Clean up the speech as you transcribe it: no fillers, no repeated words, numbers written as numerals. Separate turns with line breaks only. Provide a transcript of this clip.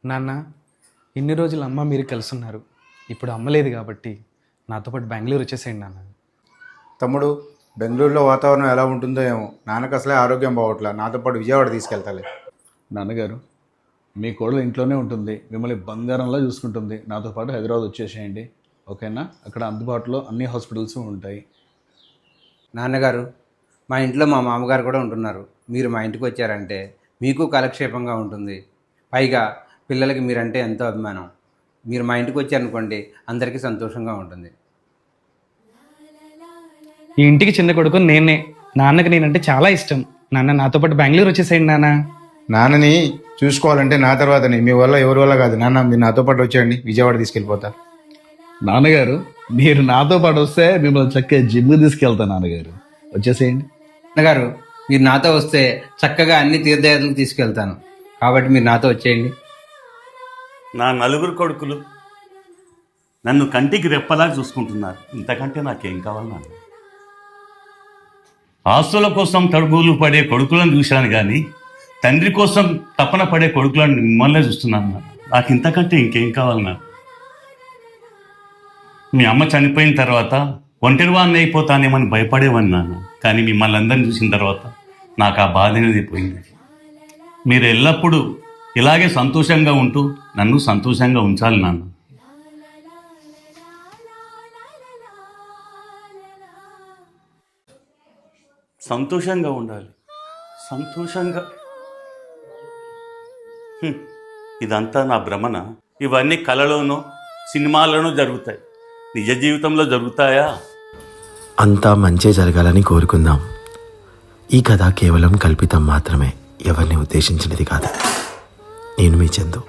నాన్న, ఇన్ని రోజులు అమ్మ మీరు కలిసి ఉన్నారు. ఇప్పుడు అమ్మ లేదు కాబట్టి నాతో పాటు బెంగళూరు వచ్చేసేయండి నాన్న.
తమ్ముడు, బెంగళూరులో వాతావరణం ఎలా ఉంటుందో ఏమో. నాన్నకు అసలే ఆరోగ్యం బాగోట్లా. నాతో పాటు విజయవాడ తీసుకెళ్తాలే.
నాన్నగారు, మీ కోడలు ఇంట్లోనే ఉంటుంది, మిమ్మల్ని బంగారంలా చూసుకుంటుంది. నాతో పాటు హైదరాబాద్ వచ్చేసేయండి, ఓకేనా? అక్కడ అందుబాటులో అన్ని హాస్పిటల్స్ ఉంటాయి.
నాన్నగారు, మా ఇంట్లో మా మామగారు కూడా ఉంటున్నారు. మీరు మా ఇంటికి వచ్చారంటే మీకు కాలక్షేపంగా ఉంటుంది. పైగా పిల్లలకి మీరంటే ఎంతో అభిమానం. మీరు మా ఇంటికి వచ్చారనుకోండి, అందరికీ సంతోషంగా ఉంటుంది.
ఈ ఇంటికి చిన్న కొడుకు నేనే. నాన్నకి నేనంటే చాలా ఇష్టం. నాన్న, నాతో పాటు బెంగళూరు వచ్చేసేయండి నాన్న.
నాన్నని చూసుకోవాలంటే నా తర్వాతని, మీ వల్ల ఎవరి వల్ల కాదు. నాన్న, మీరు నాతో పాటు వచ్చేయండి, విజయవాడ తీసుకెళ్ళిపోతా.
నాన్నగారు, మీరు నాతో పాటు వస్తే మిమ్మల్ని చక్కగా జిమ్ తీసుకెళ్తాను. నాన్నగారు, వచ్చేసేయండి.
నాన్నగారు, మీరు నాతో వస్తే చక్కగా అన్ని తీర్థయాత్రలకు తీసుకెళ్తాను. కాబట్టి మీరు నాతో వచ్చేయండి.
నా నలుగురు కొడుకులు నన్ను కంటికి రెప్పలా చూసుకుంటున్నారు. ఇంతకంటే నాకేం కావాలి? నాన్న, ఆస్తుల కోసం తడుగులు పడే కొడుకులను చూశాను, కానీ తండ్రి కోసం తపన పడే కొడుకులను మిమ్మల్నే చూస్తున్నాను. నాకు ఇంతకంటే ఇంకేం కావాలి? నాన్న, మీ అమ్మ చనిపోయిన తర్వాత ఒంటరివాడిని అయిపోతానేమని భయపడేవాడిని నాన్న. కానీ మిమ్మల్ని అందరిని చూసిన తర్వాత నాకు ఆ బాధ అనేది పోయింది. మీరు ఎల్లప్పుడూ ఇలాగే సంతోషంగా ఉంటూ నన్ను సంతోషంగా ఉంచాలి నాన్న. సంతోషంగా ఉండాలి, సంతోషంగా. ఇదంతా నా భ్రమణ? ఇవన్నీ కళలోనో సినిమాలోనో జరుగుతాయి, నిజ జీవితంలో జరుగుతాయా?
అంతా మంచే జరగాలని కోరుకుందాం. ఈ కథ కేవలం కల్పితం మాత్రమే, ఎవరిని ఉద్దేశించినది కాదు. నేను మీ చందు.